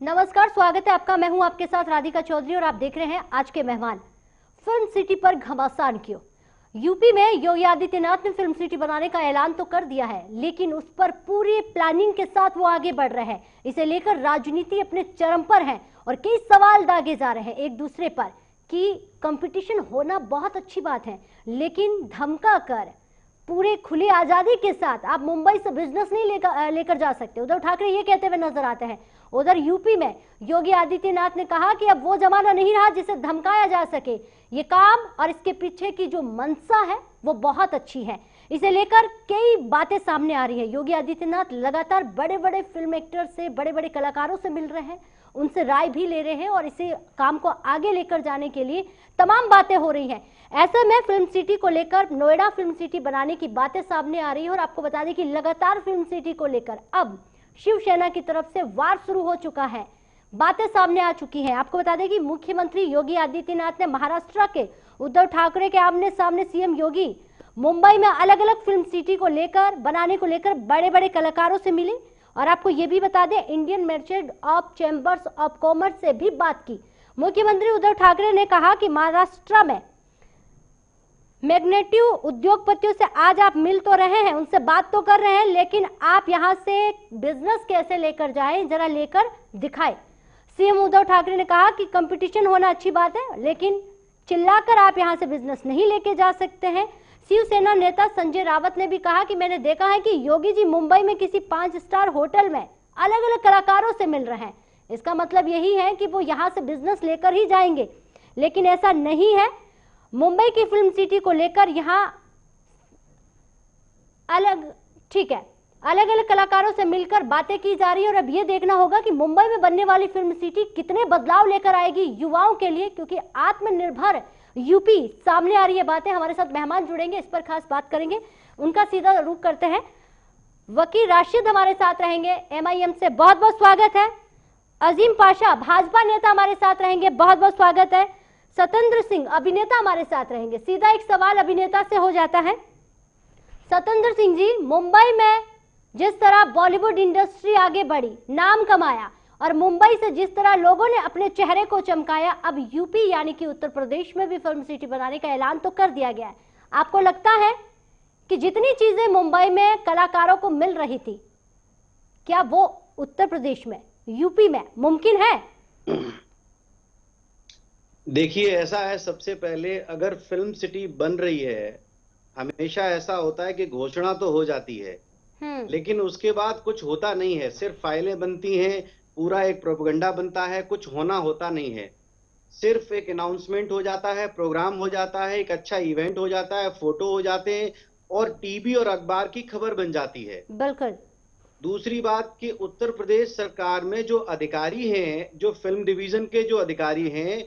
नमस्कार, स्वागत है आपका। मैं हूं आपके साथ राधिका चौधरी और आप देख रहे हैं आज के मेहमान। फिल्म सिटी पर घमासान क्यों? यूपी में योगी आदित्यनाथ ने फिल्म सिटी बनाने का ऐलान तो कर दिया है, लेकिन उस पर पूरी प्लानिंग के साथ वो आगे बढ़ रहे हैं। इसे लेकर राजनीति अपने चरम पर है और कई सवाल दागे जा रहे हैं एक दूसरे पर कि कंपटीशन होना बहुत अच्छी बात है, लेकिन धमका कर पूरे खुली आजादी के साथ आप मुंबई से बिजनेस नहीं लेकर जा सकते। उद्धव ठाकरे ये कहते हुए नजर आते हैं। उधर यूपी में योगी आदित्यनाथ ने कहा कि अब वो जमाना नहीं रहा जिसे धमकाया जा सके। ये काम और इसके पीछे की जो मंशा है वो बहुत अच्छी है। इसे लेकर कई बातें सामने आ रही है। योगी आदित्यनाथ लगातार बड़े बड़े फिल्म एक्टर से, बड़े बड़े कलाकारों से मिल रहे हैं, उनसे राय भी ले रहे हैं और इसे काम को आगे लेकर जाने के लिए तमाम बातें हो रही हैं। ऐसे में फिल्म सिटी को लेकर नोएडा फिल्म सिटी बनाने की बातें सामने आ रही है और आपको बता दें कि लगातार फिल्म सिटी को लेकर अब शिवसेना की तरफ से वार शुरू हो चुका है, बातें सामने आ चुकी हैं। आपको बता दें कि मुख्यमंत्री योगी आदित्यनाथ ने महाराष्ट्र के उद्धव ठाकरे के आमने सामने सीएम योगी मुंबई में अलग अलग फिल्म सिटी को लेकर बनाने को लेकर बड़े बड़े कलाकारों से मिले और आपको ये भी बता दें Indian merchant of chambers of commerce से भी बात की। मुख्यमंत्री उद्धव ठाकरे ने कहा कि महाराष्ट्र में मैग्नेटिव उद्योगपतियों से आज आप मिल तो रहे हैं, उनसे बात तो कर रहे हैं, लेकिन आप यहां से बिजनेस कैसे लेकर जाएं, जरा लेकर दिखाएं। सीएम उद्धव ठाकरे ने कहा कि कंपटीशन होना अच्छी बात है, लेकिन चिल्लाकर आप यहां से बिजनेस नहीं लेके जा सकते हैं। शिवसेना नेता संजय रावत ने भी कहा कि मैंने देखा है कि योगी जी मुंबई में किसी 5 स्टार होटल में अलग अलग कलाकारों से मिल रहे हैं। इसका मतलब यही है कि वो यहां से बिजनेस लेकर ही जाएंगे, लेकिन ऐसा नहीं है। मुंबई की फिल्म सिटी को लेकर यहां अलग अलग कलाकारों से मिलकर बातें की जा रही है और अब यह देखना होगा कि मुंबई में बनने वाली फिल्म सिटी कितने बदलाव लेकर आएगी युवाओं के लिए, क्योंकि आत्मनिर्भर यूपी सामने आ रही है बातें। हमारे साथ मेहमान जुड़ेंगे, इस पर खास बात करेंगे, उनका सीधा रुख करते हैं। वकील राशिद हमारे साथ रहेंगे, एमआईएम से, बहुत बहुत स्वागत है। अजीम पाशा भाजपा नेता हमारे साथ रहेंगे, बहुत बहुत स्वागत है। सतेंद्र सिंह अभिनेता हमारे साथ रहेंगे। सीधा एक सवाल अभिनेता से हो जाता है। सतेंद्र सिंह जी, मुंबई में जिस तरह बॉलीवुड इंडस्ट्री आगे बढ़ी, नाम कमाया और मुंबई से जिस तरह लोगों ने अपने चेहरे को चमकाया, अब यूपी यानी कि उत्तर प्रदेश में भी फिल्म सिटी बनाने का ऐलान तो कर दिया गया है। आपको लगता है कि जितनी चीजें मुंबई में कलाकारों को मिल रही थी, क्या वो उत्तर प्रदेश में, यूपी में मुमकिन है? देखिए, ऐसा है, सबसे पहले अगर फिल्म सिटी बन रही है, हमेशा ऐसा होता है कि घोषणा तो हो जाती है, लेकिन उसके बाद कुछ होता नहीं है। सिर्फ फाइलें बनती हैं, पूरा एक प्रोपेगेंडा बनता है, कुछ होता नहीं है। सिर्फ एक अनाउंसमेंट हो जाता है, प्रोग्राम हो जाता है, एक अच्छा इवेंट हो जाता है, फोटो हो जाते हैं और टीवी और अखबार की खबर बन जाती है। बिल्कुल। दूसरी बात कि उत्तर प्रदेश सरकार में जो अधिकारी हैं, जो फिल्म डिवीजन के जो अधिकारी हैं,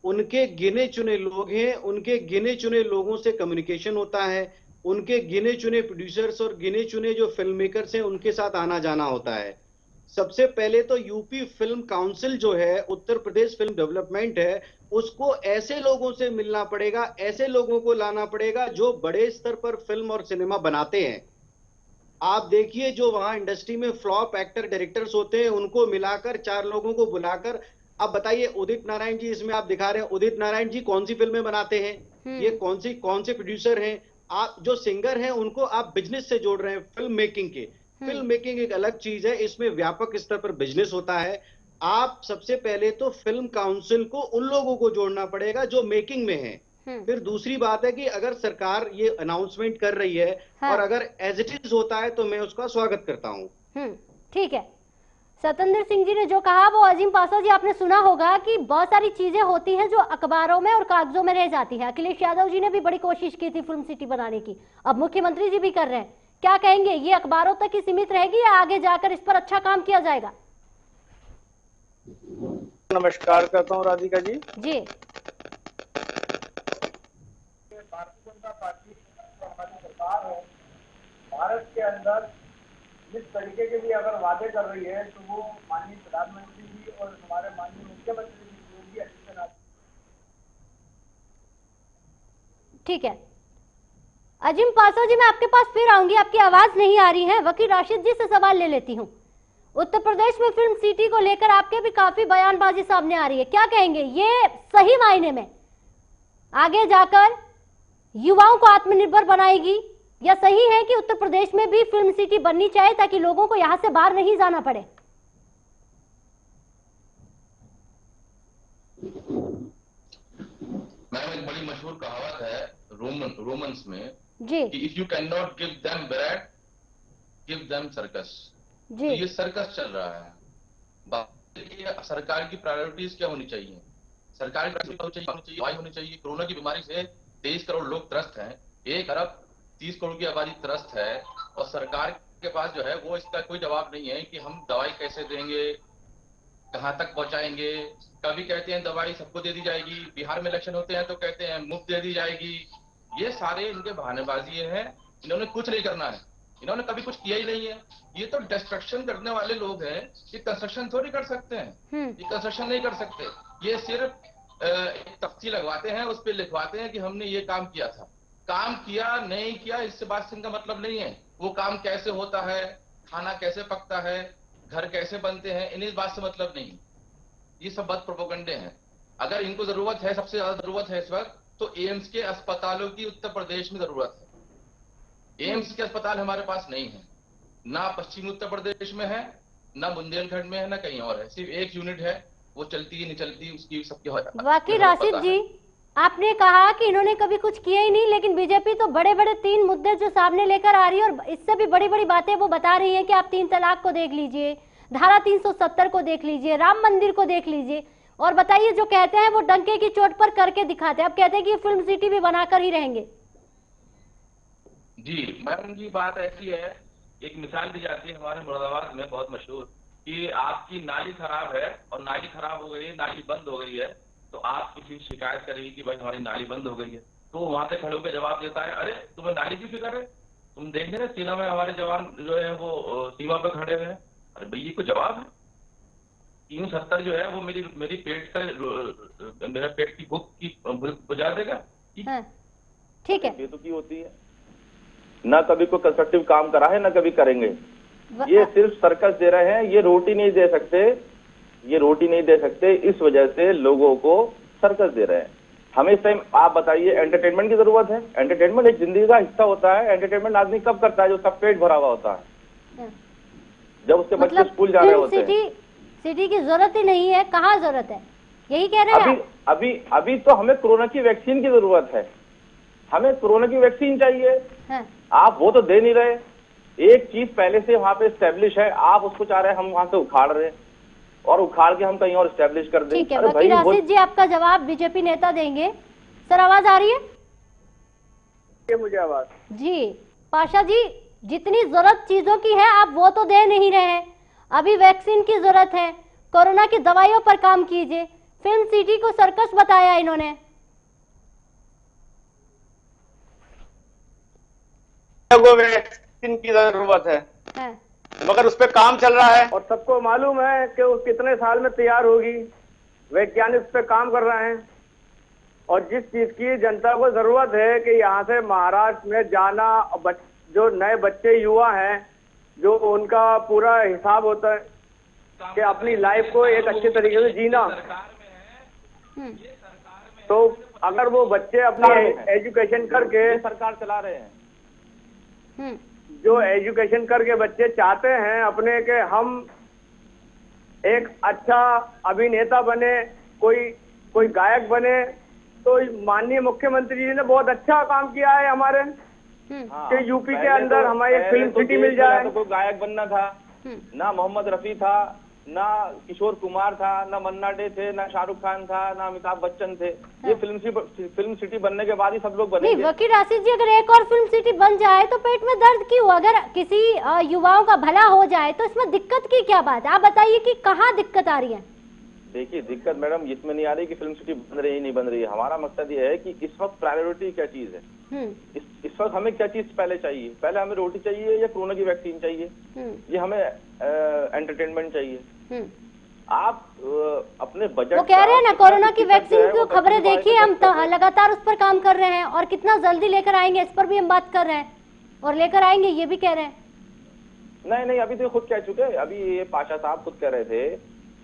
उनके गिने चुने लोग हैं, उनके गिने चुने लोगों से कम्युनिकेशन होता है, उनके गिने चुने प्रोड्यूसर्स और गिने चुने जो फिल्म मेकर्स हैं उनके साथ आना जाना होता है। सबसे पहले तो यूपी फिल्म काउंसिल जो है, उत्तर प्रदेश फिल्म डेवलपमेंट है, उसको ऐसे लोगों से मिलना पड़ेगा, ऐसे लोगों को लाना पड़ेगा जो बड़े स्तर पर फिल्म और सिनेमा बनाते हैं। आप देखिए, जो वहां इंडस्ट्री में फ्लॉप एक्टर डायरेक्टर्स होते हैं, उनको मिलाकर 4 लोगों को बुलाकर, अब बताइए, उदित नारायण जी इसमें आप दिखा रहे हैं, उदित नारायण जी कौन सी फिल्में बनाते हैं, ये कौन से प्रोड्यूसर हैं। आप जो सिंगर हैं उनको आप बिजनेस से जोड़ रहे हैं, फिल्म मेकिंग के। फिल्म मेकिंग एक अलग चीज है, इसमें व्यापक स्तर पर बिजनेस होता है। आप सबसे पहले तो फिल्म काउंसिल को उन लोगों को जोड़ना पड़ेगा जो मेकिंग में है। फिर दूसरी बात है कि अगर सरकार ये अनाउंसमेंट कर रही है और अगर एज इट इज होता है तो मैं उसका स्वागत करता हूं। ठीक है। सतेंद्र सिंह जी ने जो कहा वो अजीम पाशा जी आपने सुना होगा कि बहुत सारी चीजें होती हैं जो अखबारों में और कागजों में रह जाती है। अखिलेश यादव जी ने भी बड़ी कोशिश की थी फिल्म सिटी बनाने की, अब मुख्यमंत्री जी भी कर रहे हैं। क्या कहेंगे, ये अखबारों तक ही सीमित रहेगी या आगे जाकर इस पर अच्छा काम किया जाएगा? नमस्कार करता हूँ राधिका जी। जी। भारतीय जनता पार्टी हमारी सरकार है, भारत के अंदर जिस तरीके के भी अगर वादे कर रही है तो वो माननीय प्रधानमंत्री जी और हमारे माननीय मुख्यमंत्री जी योगी आदित्यनाथ। ठीक है अजीम पाशा जी, मैं आपके पास फिर आऊंगी, आपकी आवाज नहीं आ रही है। वकील राशिद जी से सवाल ले लेती हूँ। उत्तर प्रदेश में फिल्म सिटी को लेकर आपके भी काफी बयानबाजी सामने आ रही है, क्या कहेंगे? ये सही मायने में आगे जाकर युवाओं को आत्मनिर्भर बनाएगी, या सही है कि उत्तर प्रदेश में भी फिल्म सिटी बननी चाहिए ताकि लोगों को यहां से बाहर नहीं जाना पड़े? मैम, एक बड़ी मशहूर कहावत है रोमन्स में जी कि if you can not give them bread give them circus. जी। तो ये सर्कस चल रहा है। सरकार की प्रायोरिटीज क्या होनी चाहिए? सरकार की प्रायोरिटी दवाई होनी चाहिए। कोरोना की बीमारी से 23 करोड़ लोग त्रस्त हैं, 1 अरब 30 करोड़ की आबादी त्रस्त है, और सरकार के पास जो है वो इसका कोई जवाब नहीं है कि हम दवाई कैसे देंगे, कहां तक पहुंचाएंगे। कभी कहते हैं दवाई सबको दे दी जाएगी, बिहार में इलेक्शन होते हैं तो कहते हैं मुफ्त दे दी जाएगी। ये सारे इनके बहानेबाजी हैं। इन्होंने कुछ नहीं करना है, इन्होंने कभी कुछ किया ही नहीं है। ये तो डिस्ट्रक्शन करने वाले लोग हैं। ये कंस्ट्रक्शन थोड़ी कर सकते हैं, ये कंस्ट्रक्शन नहीं कर सकते। ये सिर्फ एक तख्ती लगवाते हैं, उस पर लिखवाते हैं कि हमने ये काम किया था। काम किया नहीं किया इससे बात से इनका मतलब नहीं है। वो काम कैसे होता है, खाना कैसे पकता है, घर कैसे बनते हैं, इन्हीं बात से मतलब नहीं। ये सब बात प्रोपेगेंडे हैं। अगर इनको जरूरत है, सबसे ज्यादा जरूरत है इस वक्त तो एम्स के अस्पतालों की उत्तर प्रदेश में जरूरत है। एम्स के अस्पताल हमारे पास नहीं है, ना पश्चिमी उत्तर प्रदेश में है, ना बुंदेलखंड में है, ना कहीं और है। सिर्फ एक यूनिट है, वो चलती ही नहीं चलती, उसकी सबकी वाकई राशिद जी, आपने कहा कि इन्होंने कभी कुछ किया ही नहीं, लेकिन बीजेपी तो बड़े बड़े 3 मुद्दे जो सामने लेकर आ रही है और इससे भी बड़ी बड़ी बातें वो बता रही है कि आप 3 तलाक को देख लीजिए, धारा 370 को देख लीजिए, राम मंदिर को देख लीजिए, और बताइए जो कहते हैं वो डंके की चोट पर करके दिखाते हैं। अब कहते हैं कि फिल्म सिटी भी बनाकर ही रहेंगे। जी मैम जी, बात ऐसी है, एक मिसाल दी जाती है हमारे मुरादाबाद में बहुत मशहूर, कि आपकी नाली खराब है और नाली खराब हो गई है, नाली बंद हो गई है, तो आप किसी शिकायत करेगी कि भाई हमारी नाली बंद हो गई है, तो वहां से खड़े होकर जवाब देता है, अरे तुम्हें नाली की फिक्र है, तुम देख रहे सीमा में हमारे जवान जो है वो सीमा पे खड़े हुए हैं। अरे भाई ये कोई जवाब है? 370 जो है वो मेरी पेट का मेरा पेट की भूख की बुझा देगा? ठीक है। बेतुकी होती है ना, कभी कोई कंस्ट्रक्टिव काम करा है ना कभी करेंगे। ये सिर्फ सर्कस दे रहे हैं, ये रोटी नहीं दे सकते, ये रोटी नहीं दे सकते, इस वजह से लोगों को सर्कस दे रहे हैं। हमें इस टाइम आप बताइए, एंटरटेनमेंट की जरूरत है। एंटरटेनमेंट एक जिंदगी का हिस्सा होता है। एंटरटेनमेंट आदमी कब करता है? जो उसका पेट भरा हुआ होता है, जब उसके बच्चे स्कूल जा रहे होते हैं। सिटी की जरूरत ही नहीं है, कहाँ जरूरत है, यही कह रहे हैं अभी तो हमें कोरोना की वैक्सीन की जरूरत है। हमें कोरोना की वैक्सीन चाहिए, आप वो तो दे नहीं रहे। एक चीज पहले से वहां पे स्टैब्लिश है, आप उसको चाह रहे हैं हम वहां से उखाड़ रहे हैं, और उखाड़ के हम कहीं और स्टैब्लिश कर दें। ठीक है, वकील राशिद जी आपका जवाब बीजेपी नेता देंगे। सर आवाज आ रही है? मुझे आवाज जी। पाशा जी, जितनी जरूरत चीजों की है आप वो तो दे नहीं रहे हैं। अभी वैक्सीन की जरूरत है, कोरोना की दवाइयों पर काम कीजिए। फिल्म सिटी को सर्कस बताया इन्होंने। वैक्सीन की जरूरत है, मगर उस पर काम चल रहा है और सबको मालूम है कि वो कितने साल में तैयार होगी। वैज्ञानिक उस पर काम कर रहे हैं, और जिस चीज की जनता को जरूरत है कि यहाँ से महाराष्ट्र में जाना, जो नए बच्चे युवा हैं, जो उनका पूरा हिसाब होता है कि अपनी लाइफ को एक अच्छे तरीके से जीना, तो अगर वो बच्चे अपनी एजुकेशन करके, सरकार चला रहे हैं, जो एजुकेशन करके बच्चे चाहते हैं अपने के हम एक अच्छा अभिनेता बने, कोई गायक बने, तो माननीय मुख्यमंत्री जी ने बहुत अच्छा काम किया है हमारे कि यूपी के अंदर हमारी एक फिल्म सिटी मिल जाए। तो कोई गायक बनना था, ना मोहम्मद रफी था, ना किशोर कुमार था, ना मन्ना डे थे, ना शाहरुख खान था, ना अमिताभ बच्चन थे। ये फिल्म सिटी बनने के बाद ही सब लोग बनेंगे। नहीं वकील राशिद जी, अगर एक और फिल्म सिटी बन जाए तो पेट में दर्द क्यों? अगर किसी युवाओं का भला हो जाए तो इसमें दिक्कत की क्या बात है? आप बताइए कि कहाँ दिक्कत आ रही है? देखिए, दिक्कत मैडम इसमें नहीं आ रही कि फिल्म सिटी बन रही है नहीं बन रही है। हमारा मकसद ये है कि इस वक्त प्रायोरिटी क्या चीज है, इस वक्त हमें क्या चीज पहले चाहिए। पहले हमें रोटी चाहिए या कोरोना की वैक्सीन चाहिए, ये हमें एंटरटेनमेंट चाहिए। आप अपने बजट, वो कह रहे हैं ना कोरोना की वैक्सीन की खबरें देखिए, हम लगातार उस पर काम कर रहे हैं और कितना जल्दी लेकर आएंगे इस पर भी हम बात कर रहे हैं, और लेकर आएंगे ये भी कह रहे हैं। नहीं, अभी तो खुद कह चुके, अभी ये पाशा साहब खुद कह रहे थे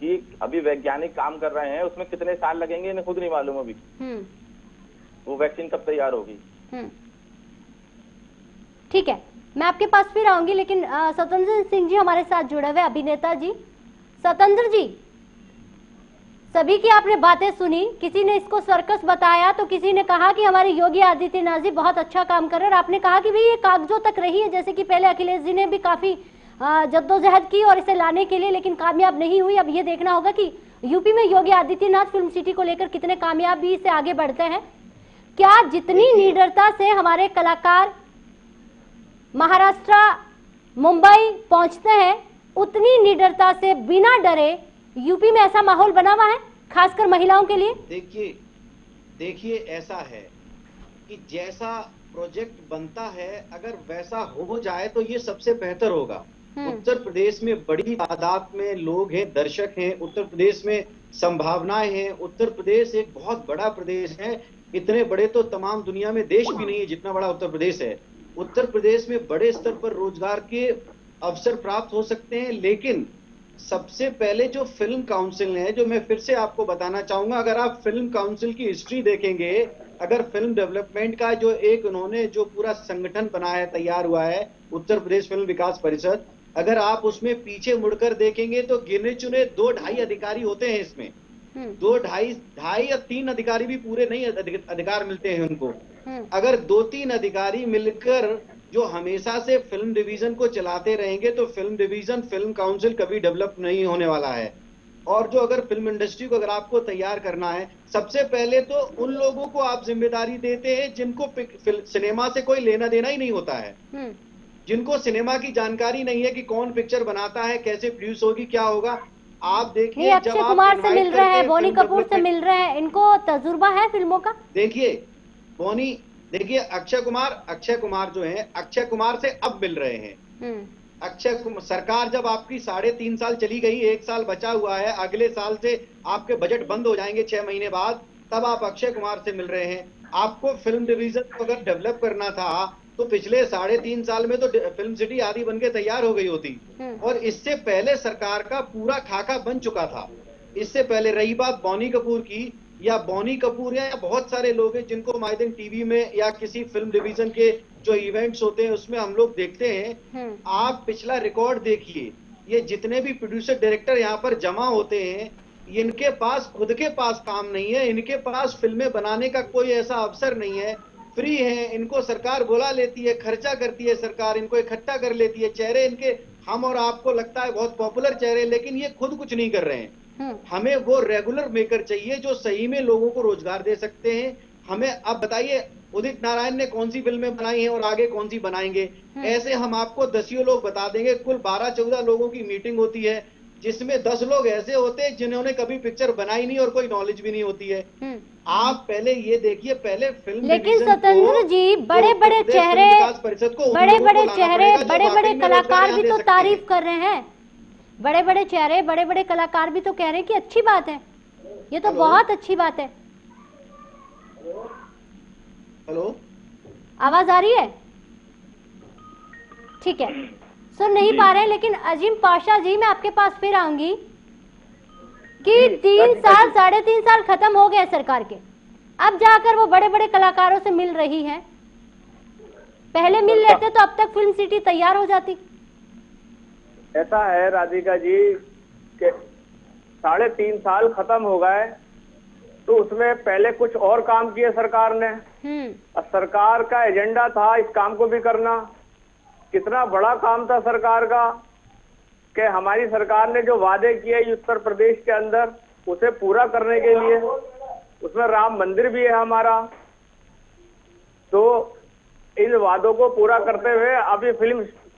कि अभी वैज्ञानिक काम कर रहे हैं, उसमें कितने साल लगेंगे इन्हें खुद नहीं मालूम अभी। वो वैक्सीन कब तैयार होगी। ठीक है, मैं आपके पास फिर आऊंगी, लेकिन स्वतंत्र सिंह जी हमारे साथ जुड़े हुए, अभिनेता जी। स्वतंत्र जी, सभी की आपने बातें सुनी, किसी ने इसको सर्कस बताया तो किसी ने कहा कि हमारे योगी आदित्यनाथ जी बहुत अच्छा काम कर रहे हैं, और आपने कहा कि भाई ये कागजों तक रही है, जैसे कि पहले अखिलेश जी ने भी काफी जद्दोजहद की और इसे लाने के लिए, लेकिन कामयाब नहीं हुई। अब ये देखना होगा कि यूपी में योगी आदित्यनाथ फिल्म सिटी को लेकर कितने कामयाबी से आगे बढ़ते हैं। क्या जितनी निडरता से हमारे कलाकार महाराष्ट्र, मुंबई पहुंचते हैं, उतनी निडरता से बिना डरे यूपी में ऐसा माहौल बना हुआ है, खासकर महिलाओं के लिए। देखिए ऐसा है कि जैसा प्रोजेक्ट बनता है अगर वैसा हो जाए तो ये सबसे बेहतर होगा। उत्तर प्रदेश में बड़ी तादाद में लोग हैं, दर्शक हैं, उत्तर प्रदेश में संभावनाएं हैं। उत्तर प्रदेश एक बहुत बड़ा प्रदेश है, इतने बड़े तो तमाम दुनिया में देश भी नहीं है जितना बड़ा उत्तर प्रदेश है। उत्तर प्रदेश में बड़े स्तर पर रोजगार के अवसर प्राप्त हो सकते हैं, लेकिन सबसे पहले जो फिल्म काउंसिल है, जो मैं फिर से आपको बताना चाहूंगा, अगर आप फिल्म काउंसिल की हिस्ट्री देखेंगे, अगर फिल्म डेवलपमेंट का जो एक उन्होंने जो पूरा संगठन बनाया है, तैयार हुआ है, उत्तर प्रदेश फिल्म विकास परिषद, अगर आप उसमें पीछे मुड़कर देखेंगे तो गिने चुने 2-2.5 अधिकारी होते हैं इसमें। 2-2.5 या 3 अधिकारी भी पूरे नहीं अधिकार मिलते हैं उनको। अगर 2-3 अधिकारी मिलकर जो हमेशा से फिल्म डिवीजन को चलाते रहेंगे तो फिल्म डिवीजन, फिल्म काउंसिल कभी डेवलप नहीं होने वाला है। और जो अगर फिल्म इंडस्ट्री को अगर आपको तैयार करना है, सबसे पहले तो उन लोगों को आप जिम्मेदारी देते हैं जिनको सिनेमा से कोई लेना देना ही नहीं होता है, जिनको सिनेमा की जानकारी नहीं है कि कौन पिक्चर बनाता है, कैसे प्रोड्यूस होगी, क्या होगा। आप देखिए अक्षय कुमार से मिल रहे हैं, बोनी कपूर से मिल रहे हैं, इनको तजुर्बा है फिल्मों का। देखिए अक्षय कुमार जो है, अक्षय कुमार से अब मिल रहे हैं। सरकार जब आपकी 3.5 साल चली गई, 1 साल बचा हुआ है, अगले साल से आपके बजट बंद हो जाएंगे 6 महीने बाद, तब आप अक्षय कुमार से मिल रहे हैं। आपको फिल्म डिवीजन को अगर डेवलप करना था तो पिछले 3.5 साल में तो फिल्म सिटी आदि बन के तैयार हो गई होती, और इससे पहले सरकार का पूरा खाका बन चुका था। इससे पहले रही बात बोनी कपूर की, या बोनी कपूर या बहुत सारे लोग हैं जिनको आई थिंक टीवी में या किसी फिल्म डिवीजन के जो इवेंट्स होते हैं उसमें हम लोग देखते हैं। आप पिछला रिकॉर्ड देखिए, ये जितने भी प्रोड्यूसर डायरेक्टर यहाँ पर जमा होते हैं, इनके पास खुद के पास काम नहीं है, इनके पास फिल्में बनाने का कोई ऐसा अवसर नहीं है, फ्री है, इनको सरकार बुला लेती है, खर्चा करती है सरकार, इनको इकट्ठा कर लेती है। चेहरे इनके हम और आपको लगता है बहुत पॉपुलर चेहरे, लेकिन ये खुद कुछ नहीं कर रहे हैं। हमें वो रेगुलर मेकर चाहिए जो सही में लोगों को रोजगार दे सकते हैं। हमें अब बताइए उदित नारायण ने कौन सी फिल्में बनाई हैं और आगे कौन सी बनाएंगे, ऐसे हम आपको 10 लोग बता देंगे। कुल 12-14 लोगों की मीटिंग होती है, जिसमें 10 लोग ऐसे होते हैं जिन्होंने कभी पिक्चर बनाई नहीं और कोई नॉलेज भी नहीं होती है। आप पहले ये देखिए, पहले फिल्म, लेकिन स्वतंत्र जी बड़े बड़े चेहरे, बड़े-बड़े चेहरे, बड़े-बड़े कलाकार भी तो तारीफ कर रहे हैं। बड़े-बड़े चेहरे, बड़े-बड़े कलाकार भी तो कह रहे हैं कि अच्छी बात है, ये तो बहुत अच्छी बात है। हेलो, आवाज आ रही है? ठीक है, सुन नहीं पा रहे हैं, लेकिन अजीम पाशा जी मैं आपके पास फिर आऊंगी कि 3 साल 3.5 साल खत्म हो गए सरकार के, अब जाकर वो बड़े बड़े कलाकारों से मिल रही है। पहले मिल लेते तो अब तक फिल्म सिटी तैयार हो जाती। ऐसा है राधिका जी कि 3.5 साल खत्म हो गए, तो उसमें पहले कुछ और काम किए सरकार ने। सरकार का एजेंडा था इस काम को भी करना। कितना बड़ा काम था सरकार का कि हमारी सरकार ने जो वादे किए उत्तर प्रदेश के अंदर उसे पूरा करने के लिए, उसमें राम मंदिर भी है हमारा, तो इन वादों को पूरा करते हुए अभी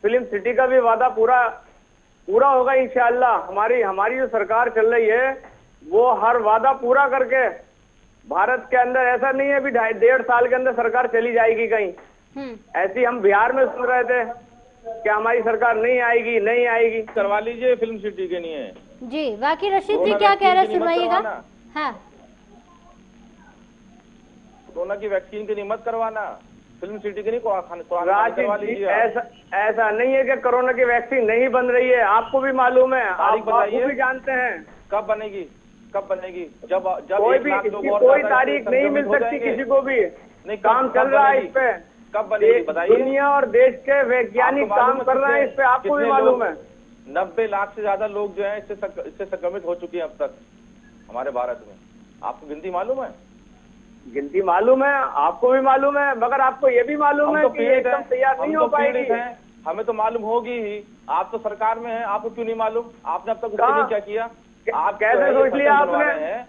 फिल्म सिटी का भी वादा पूरा होगा इंशाअल्लाह। हमारी जो सरकार चल रही है वो हर वादा पूरा करके भारत के अंदर, ऐसा नहीं है अभी 1.5 साल के अंदर सरकार चली जाएगी कहीं। ऐसी हम बिहार में सुन रहे थे कि हमारी सरकार नहीं आएगी। करवा लीजिए फिल्म सिटी के लिए जी। बाकी रशीद जी क्या कह रहे हैं सुनाइएगा। हाँ, कोरोना की वैक्सीन के लिए मत करवाना। फिल्म सिटी की नहीं करवा राजीव जी, लीजिए आप। ऐसा नहीं है कि कोरोना की वैक्सीन नहीं बन रही है, आपको भी मालूम है, तारीख आप बताइए। भी जानते हैं। कब बनेगी, कब बनेगी? जब कोई 1 भी लाख इसकी लोग और कोई ज्यादा तारीख नहीं मिल संक्रमित हो सकती जाएंगे। किसी को भी। नहीं, काम चल रहा है इस पे। कब बनेगी बताइए। दुनिया और देश के वैज्ञानिक काम कर रहे हैं इस पे, आपको भी मालूम है। 90 लाख से ज्यादा लोग जो है इससे संक्रमित हो चुके हैं अब तक हमारे भारत में। आपको गिनती मालूम है? गिनती मालूम है, आपको भी मालूम है, मगर आपको ये भी मालूम है कि एकदम तैयार नहीं हो पाएगी। हमें तो मालूम होगी ही। आप तो सरकार में हैं, आपको क्यों नहीं मालूम? आपने अब तक उसके लिए क्या किया? आप कैसे सोच लिया आपने?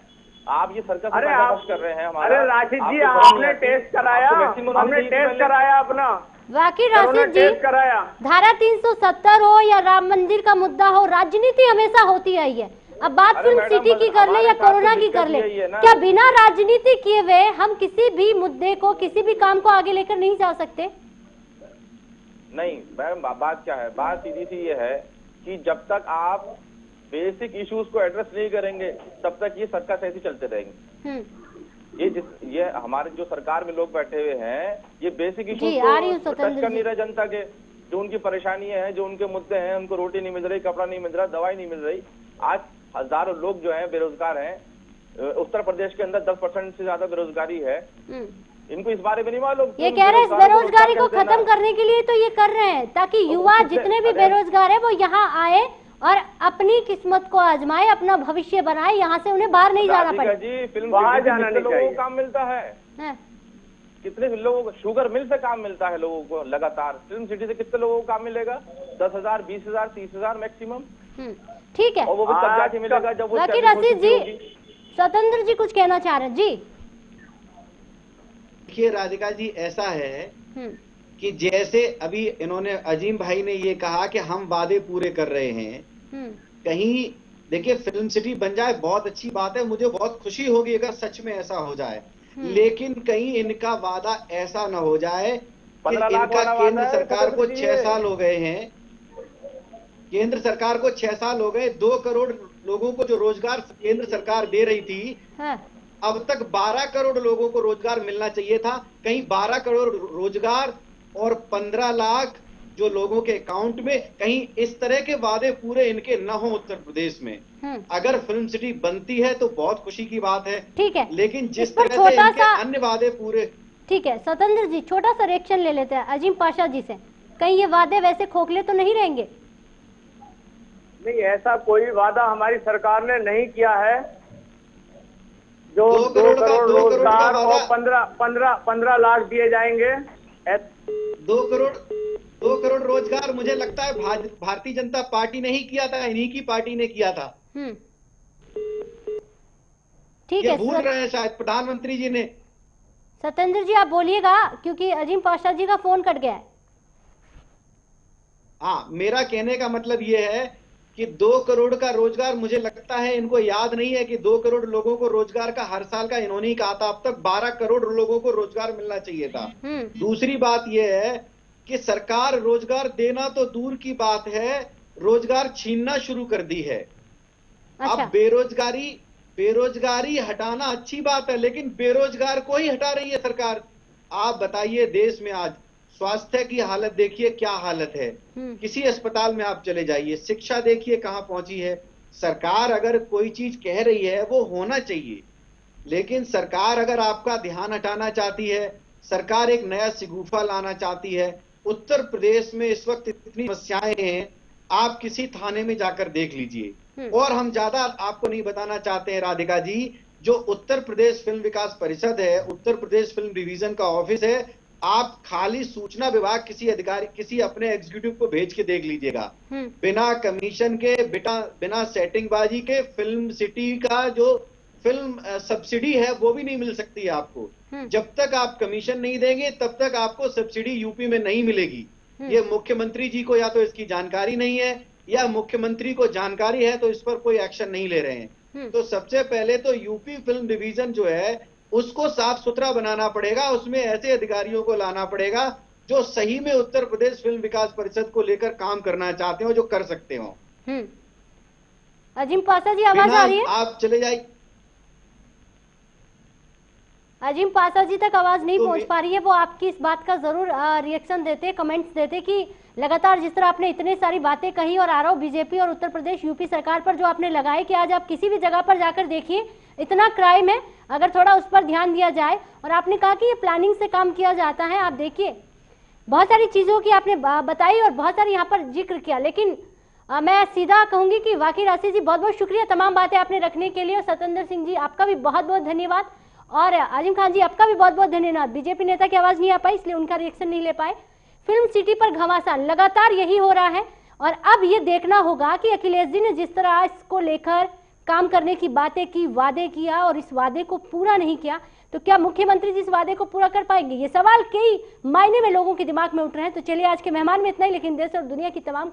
आप ये सरकार अरे आप कर रहे हैं हमारा। अरे राशिद जी, आपने टेस्ट कराया, हमने टेस्ट कराया अपना। वाकई राशिद जी, कराया। धारा 370 हो या राम मंदिर का मुद्दा हो, राजनीति हमेशा होती आई है। अब बात फिल्म सिटी की कर ले या कोरोना की कर ले, क्या बिना राजनीति किए हुए हम किसी भी मुद्दे को, किसी भी काम को आगे लेकर नहीं जा सकते? नहीं मैम, बात क्या है? बात सीधी सी ये है कि जब तक आप बेसिक इश्यूज को एड्रेस नहीं करेंगे तब तक ये सरकार ऐसे चलते रहेंगे। ये हमारे जो सरकार में लोग बैठे हुए हैं, ये बेसिक इश्यूज को टच कर नहीं रहे जनता के। जो उनकी परेशानियां हैं, जो उनके मुद्दे हैं, उनको रोटी नहीं मिल रही, कपड़ा नहीं मिल रहा, दवाई नहीं मिल रही। आज हजारों लोग जो है बेरोजगार हैं। उत्तर प्रदेश के अंदर 10% से ज्यादा बेरोजगारी है। इनको इस बारे में नहीं मालूम। ये कह रहे हैं बेरोजगारी को खत्म करने के लिए तो ये कर रहे हैं, ताकि युवा जितने भी बेरोजगार है वो यहाँ आए और अपनी किस्मत को आजमाए, अपना भविष्य बनाए, यहाँ से उन्हें बाहर नहीं जाना पड़े। जी, फिल्म कितने लोगों को काम मिलता है? कितने लोगों को शुगर मिल से काम मिलता है लोगों को लगातार? फिल्म सिटी से कितने लोगों को काम मिलेगा? 10,000, 20,000, 30,000 मैक्सिमम। ठीक है, और वो भी तब जाके मिलेगा जब वो रशीद जी, स्वतंत्र जी कुछ कहना चाह रहे हैं जी। देखिए राधिका जी, ऐसा है कि जैसे अभी इन्होंने, अजीम भाई ने ये कहा कि हम वादे पूरे कर रहे हैं। कहीं देखिए फिल्म सिटी बन जाए बहुत अच्छी बात है, मुझे बहुत खुशी होगी अगर सच में ऐसा हो जाए। लेकिन कहीं इनका वादा ऐसा ना हो जाए कि इनका केंद्र सरकार को 6 साल हो गए हैं, केंद्र सरकार को 6 साल हो गए, 2 करोड़ लोगों को जो रोजगार केंद्र सरकार दे रही थी, अब तक 12 करोड़ लोगों को रोजगार मिलना चाहिए था। कहीं 12 करोड़ रोजगार और 15 लाख जो लोगों के अकाउंट में, कहीं इस तरह के वादे पूरे इनके न हो उत्तर प्रदेश में। अगर फिल्म सिटी बनती है तो बहुत खुशी की बात है। ठीक है, लेकिन जिस तरह से इनके अन्य वादे पूरे। ठीक है स्वतंत्र जी, छोटा सा रिएक्शन ले लेते हैं अजीम पाशा जी से। कहीं ये वादे वैसे खोखले तो नहीं रहेंगे? नहीं, ऐसा कोई वादा हमारी सरकार ने नहीं किया है। जो 2 करोड़ रोजगार और 15 लाख दिए जाएंगे। 2 करोड़ रोजगार मुझे लगता है भारतीय जनता पार्टी ने ही किया था, इन्हीं की पार्टी ने किया था। ठीक है, भूल रहे हैं शायद प्रधानमंत्री जी ने। सत्येंद्र जी आप बोलिएगा, क्योंकि अजीम पाशा जी का फोन कट गया है। हाँ, मेरा कहने का मतलब ये है कि 2 करोड़ का रोजगार, मुझे लगता है इनको याद नहीं है कि 2 करोड़ लोगों को रोजगार का हर साल का इन्होंने ही कहा था। अब तक 12 करोड़ लोगों को रोजगार मिलना चाहिए था। दूसरी बात यह है कि सरकार रोजगार देना तो दूर की बात है, रोजगार छीनना शुरू कर दी है। अब बेरोजगारी हटाना अच्छी बात है, लेकिन बेरोजगार को ही हटा रही है सरकार। आप बताइए, देश में आज स्वास्थ्य की हालत देखिए क्या हालत है। किसी अस्पताल में आप चले जाइए, शिक्षा देखिए कहां पहुंची है। सरकार अगर कोई चीज कह रही है वो होना चाहिए, लेकिन सरकार अगर आपका ध्यान हटाना चाहती है, सरकार एक नया शिगुफा लाना चाहती है। उत्तर प्रदेश में इस वक्त इतनी समस्याएं हैं, आप किसी थाने में जाकर देख लीजिए। और हम ज्यादा आपको नहीं बताना चाहते हैं राधिका जी, जो उत्तर प्रदेश फिल्म विकास परिषद है, उत्तर प्रदेश फिल्म डिवीजन का ऑफिस है, आप खाली सूचना विभाग किसी अधिकारी, किसी अपने एग्जीक्यूटिव को भेज के देख लीजिएगा, बिना कमीशन के, बिना सेटिंगबाजी के फिल्म सिटी का जो फिल्म सब्सिडी है वो भी नहीं मिल सकती है आपको। जब तक आप कमीशन नहीं देंगे तब तक आपको सब्सिडी यूपी में नहीं मिलेगी। ये मुख्यमंत्री जी को या तो इसकी जानकारी नहीं है, या मुख्यमंत्री को जानकारी है तो इस पर कोई एक्शन नहीं ले रहे हैं। तो सबसे पहले तो यूपी फिल्म डिवीजन जो है उसको साफ सुथरा बनाना पड़ेगा, उसमें ऐसे अधिकारियों को लाना पड़ेगा जो सही में उत्तर प्रदेश फिल्म विकास परिषद को लेकर काम करना चाहते हो, जो कर सकते हो। अजीम पाशा जी आवाज आ रही है? आप चले जाइए। अजीम पासा जी तक आवाज नहीं तो पहुंच पा रही है, वो आपकी इस बात का जरूर रिएक्शन देते, कमेंट्स देते कि लगातार जिस तरह आपने इतनी सारी बातें कही और आरोप बीजेपी और उत्तर प्रदेश यूपी सरकार पर जो आपने लगाए कि आज आप किसी भी जगह पर जाकर देखिए इतना क्राइम है, अगर थोड़ा उस पर ध्यान दिया जाए। और आपने कहा कि ये प्लानिंग से काम किया जाता है। आप देखिए बहुत सारी चीजों की आपने बताई और बहुत सारी यहाँ पर जिक्र किया, लेकिन मैं सीधा कहूंगी कि वाकई राशि जी बहुत बहुत शुक्रिया तमाम बातें आपने रखने के लिए। और सतेंद्र सिंह जी आपका भी बहुत बहुत धन्यवाद और आजिम खान जी आपका भी बहुत बहुत धन्यवाद। बीजेपी नेता की आवाज नहीं आ पाई इसलिए उनका रिएक्शन नहीं ले पाए। फिल्म सिटी पर घमासान लगातार यही हो रहा है और अब ये देखना होगा कि अखिलेश जी ने जिस तरह इसको लेकर काम करने की बातें की, वादे किया और इस वादे को पूरा नहीं किया, तो क्या मुख्यमंत्री जी इस वादे को पूरा कर पाएंगे? ये सवाल कई मायने में लोगों के दिमाग में उठ रहे हैं। तो चलिए आज के मेहमान में इतना ही, लेकिन देश और दुनिया की तमाम